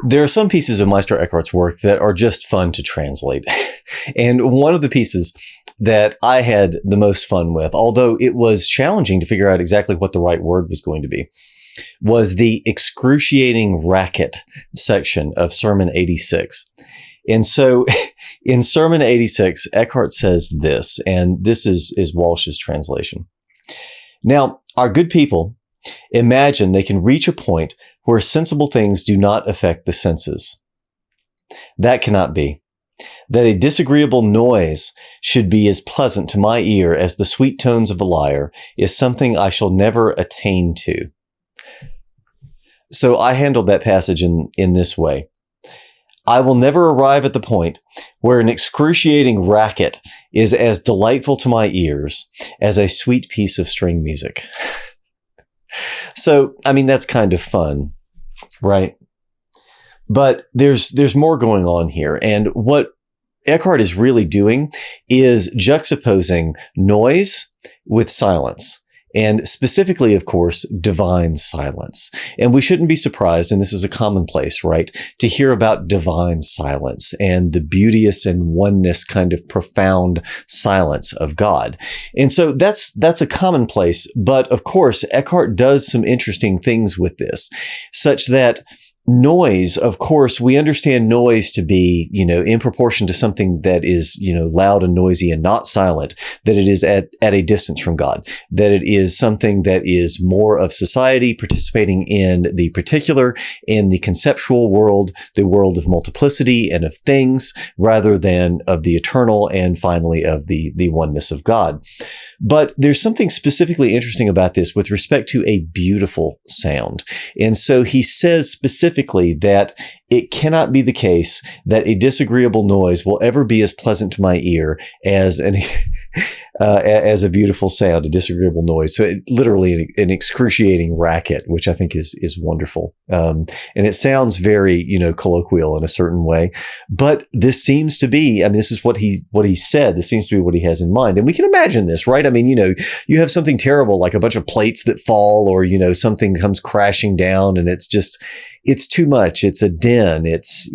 There are some pieces of Meister Eckhart's work that are just fun to translate. And one of the pieces that I had the most fun with, although it was challenging to figure out exactly what the right word was going to be, was the excruciating racket section of Sermon 86. And so in Sermon 86, Eckhart says this, and this is Walsh's translation. Now, our good people imagine they can reach a point where sensible things do not affect the senses. That cannot be. That a disagreeable noise should be as pleasant to my ear as the sweet tones of a lyre is something I shall never attain to. So I handled that passage in this way. I will never arrive at the point where an excruciating racket is as delightful to my ears as a sweet piece of string music. So, I mean, that's kind of fun, right? But there's more going on here. And what Eckhart is really doing is juxtaposing noise with silence. And specifically, of course, divine silence. And we shouldn't be surprised, and this is a commonplace, right, to hear about divine silence and the beauteous and oneness kind of profound silence of God. And so that's a commonplace. But of course, Eckhart does some interesting things with this, such that noise, of course, we understand noise to be, in proportion to something that is, loud and noisy and not silent, that it is at a distance from God, that it is something that is more of society participating in the particular, in the conceptual world, the world of multiplicity and of things, rather than of the eternal and finally of the oneness of God. But there's something specifically interesting about this with respect to a beautiful sound. And so he says specifically that it cannot be the case that a disagreeable noise will ever be as pleasant to my ear as as a beautiful sound, a disagreeable noise. So literally an excruciating racket, which I think is wonderful. And it sounds very, colloquial in a certain way, but this seems to be, this is what he said. This seems to be what he has in mind. And we can imagine this, right? You have something terrible, like a bunch of plates that fall or, something comes crashing down and it's too much. It's a din. It's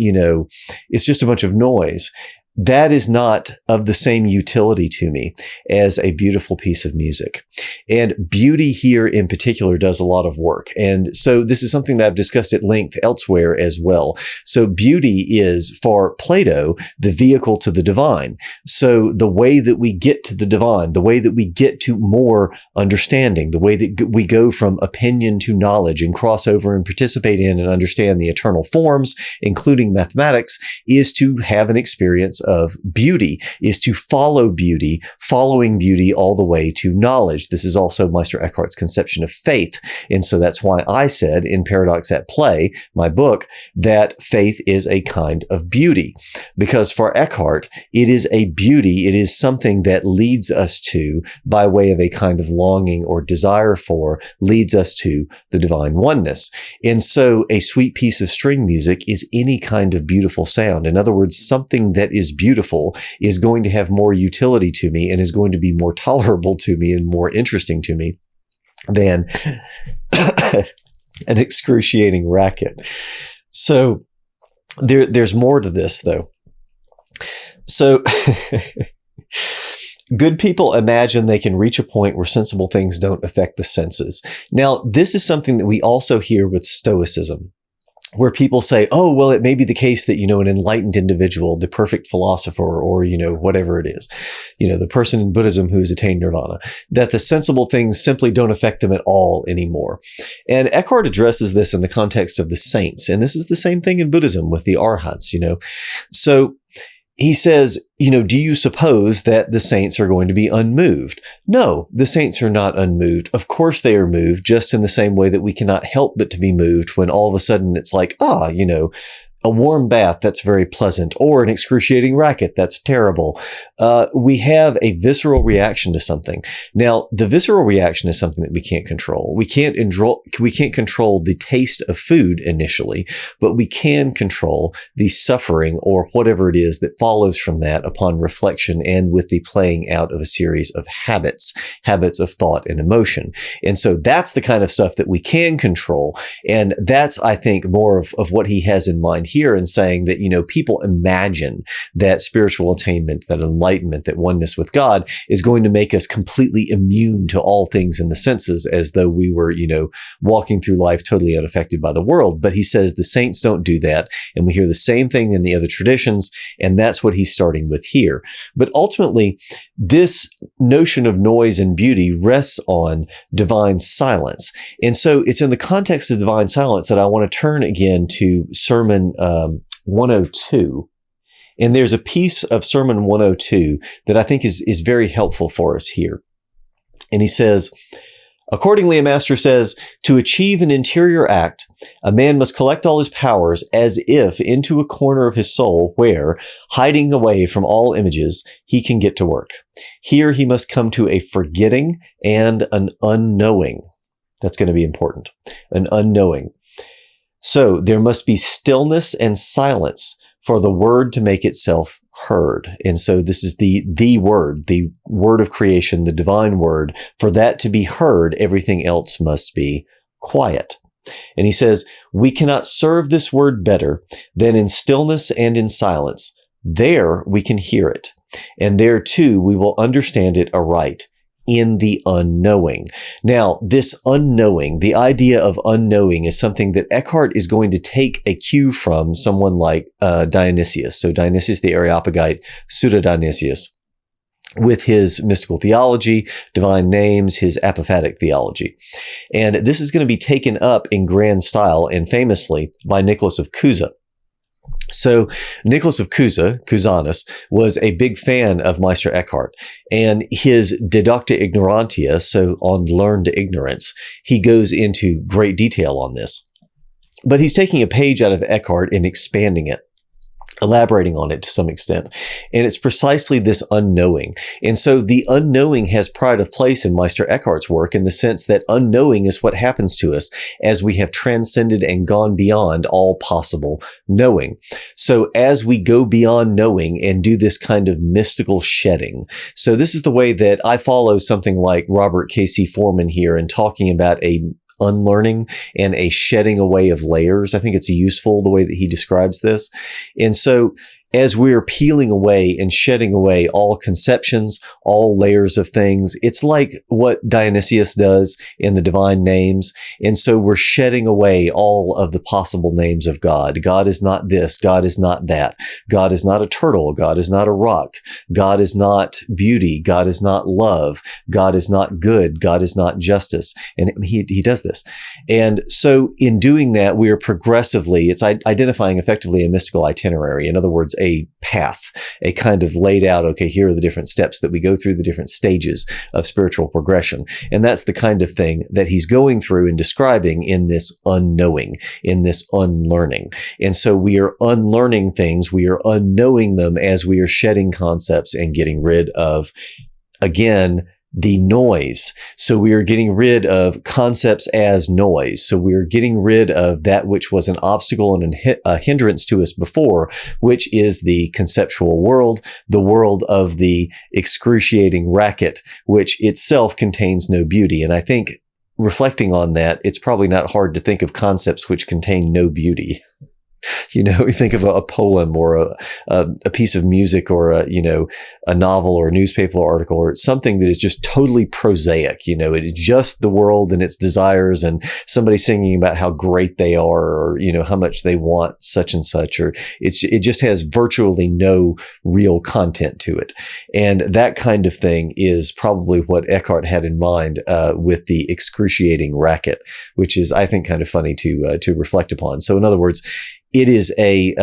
just a bunch of noise. That is not of the same utility to me as a beautiful piece of music. And beauty here in particular does a lot of work. And so this is something that I've discussed at length elsewhere as well. So beauty is, for Plato, the vehicle to the divine. So the way that we get to the divine, the way that we get to more understanding, the way that we go from opinion to knowledge and cross over and participate in and understand the eternal forms, including mathematics, is to have an experience of beauty, is to follow beauty, following beauty all the way to knowledge. This is also Meister Eckhart's conception of faith. And so that's why I said in Paradox at Play, my book, that faith is a kind of beauty. Because for Eckhart, it is a beauty. It is something that leads us to, by way of a kind of longing or desire for, leads us to the divine oneness. And so a sweet piece of string music is any kind of beautiful sound. In other words, something that is beautiful is going to have more utility to me and is going to be more tolerable to me and more interesting to me than an excruciating racket. So there's more to this, though. So good people imagine they can reach a point where sensible things don't affect the senses. Now, this is something that we also hear with Stoicism, where people say, oh, well, it may be the case that, an enlightened individual, the perfect philosopher, or, whatever it is, the person in Buddhism who's attained nirvana, that the sensible things simply don't affect them at all anymore. And Eckhart addresses this in the context of the saints. And this is the same thing in Buddhism with the arhats, So he says, do you suppose that the saints are going to be unmoved? No, the saints are not unmoved. Of course they are moved, just in the same way that we cannot help but to be moved when all of a sudden it's like, a warm bath, that's very pleasant, or an excruciating racket, that's terrible. We have a visceral reaction to something. Now, the visceral reaction is something that we can't control. We can't control the taste of food initially, but we can control the suffering or whatever it is that follows from that upon reflection and with the playing out of a series of habits of thought and emotion. And so that's the kind of stuff that we can control. And that's, I think, more of what he has in mind here in saying that, people imagine that spiritual attainment, that enlightenment, that oneness with God is going to make us completely immune to all things in the senses, as though we were, walking through life totally unaffected by the world. But he says the saints don't do that. And we hear the same thing in the other traditions. And that's what he's starting with here. But ultimately, this notion of noise and beauty rests on divine silence. And so it's in the context of divine silence that I want to turn again to Sermon 102. And there's a piece of Sermon 102 that I think is very helpful for us here. And he says, accordingly, a master says, to achieve an interior act, a man must collect all his powers as if into a corner of his soul where, hiding away from all images, he can get to work. Here he must come to a forgetting and an unknowing. That's going to be important. An unknowing. So there must be stillness and silence for the word to make itself heard. And so this is the word of creation, the divine word. For that to be heard, everything else must be quiet. And he says, we cannot serve this word better than in stillness and in silence. There we can hear it. And there too we will understand it aright. In the unknowing. Now, this unknowing, the idea of unknowing is something that Eckhart is going to take a cue from someone like Dionysius. So Dionysius the Areopagite, Pseudo-Dionysius, with his mystical theology, divine names, his apophatic theology. And this is going to be taken up in grand style and famously by Nicholas of Cusa. So Nicholas of Cusanus, was a big fan of Meister Eckhart, and his Deducta Ignorantia, so on learned ignorance, he goes into great detail on this. But he's taking a page out of Eckhart and expanding it, elaborating on it to some extent. And it's precisely this unknowing. And so the unknowing has pride of place in Meister Eckhart's work in the sense that unknowing is what happens to us as we have transcended and gone beyond all possible knowing. So as we go beyond knowing and do this kind of mystical shedding. So this is the way that I follow something like Robert K.C. Foreman here in talking about a unlearning and a shedding away of layers. I think it's useful the way that he describes this. And so as we're peeling away and shedding away all conceptions, all layers of things, it's like what Dionysius does in the divine names. And so we're shedding away all of the possible names of God. God is not this. God is not that. God is not a turtle. God is not a rock. God is not beauty. God is not love. God is not good. God is not justice. And he does this. And so in doing that, we are progressively, it's identifying effectively a mystical itinerary. In other words, a path, a kind of laid out, okay, here are the different steps that we go through, the different stages of spiritual progression. And that's the kind of thing that he's going through and describing in this unknowing, in this unlearning. And so we are unlearning things, we are unknowing them as we are shedding concepts and getting rid of, again, the noise. So we are getting rid of concepts as noise. So we are getting rid of that which was an obstacle and a hindrance to us before, which is the conceptual world, the world of the excruciating racket, which itself contains no beauty. And I think reflecting on that, it's probably not hard to think of concepts which contain no beauty. You think of a poem or a piece of music or a novel or a newspaper article or something that is just totally prosaic. It is just the world and its desires and somebody singing about how great they are or, how much they want such and such, or it just has virtually no real content to it. And that kind of thing is probably what Eckhart had in mind with the excruciating racket, which is, I think, kind of funny to reflect upon. So in other words, it is a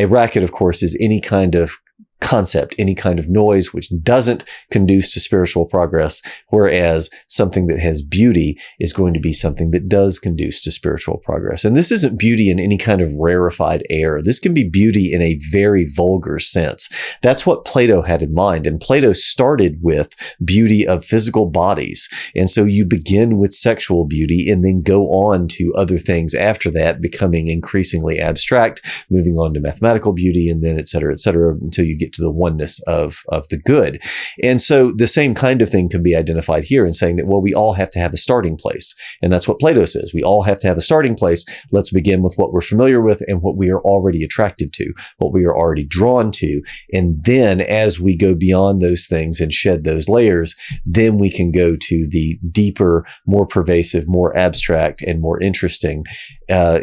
racket, of course, is any kind of concept, any kind of noise which doesn't conduce to spiritual progress, whereas something that has beauty is going to be something that does conduce to spiritual progress. And this isn't beauty in any kind of rarefied air. This can be beauty in a very vulgar sense. That's what Plato had in mind. And Plato started with beauty of physical bodies. And so you begin with sexual beauty and then go on to other things after that, becoming increasingly abstract, moving on to mathematical beauty, and then et cetera, until you get to the oneness of the good. And so the same kind of thing can be identified here in saying that, well, we all have to have a starting place. And that's what Plato says. We all have to have a starting place. Let's begin with what we're familiar with and what we are already attracted to, what we are already drawn to. And then as we go beyond those things and shed those layers, then we can go to the deeper, more pervasive, more abstract, and more interesting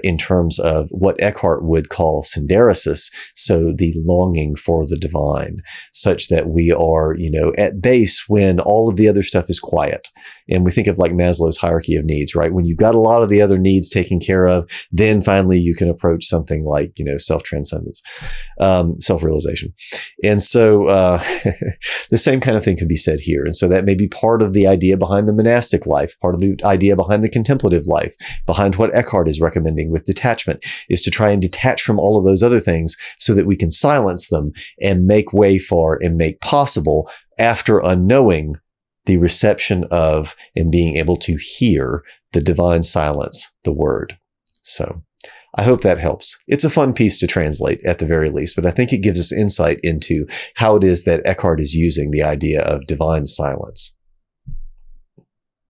in terms of what Eckhart would call synderesis. So the longing for the divine, such that we are, at base when all of the other stuff is quiet. And we think of like Maslow's hierarchy of needs, right? When you've got a lot of the other needs taken care of, then finally you can approach something like, self-transcendence, self-realization. And so the same kind of thing can be said here. And so that may be part of the idea behind the monastic life, part of the idea behind the contemplative life, behind what Eckhart is recommending with detachment, is to try and detach from all of those other things so that we can silence them and make way for and make possible, after unknowing, the reception of and being able to hear the divine silence, the word. So I hope that helps. It's a fun piece to translate at the very least, but I think it gives us insight into how it is that Eckhart is using the idea of divine silence.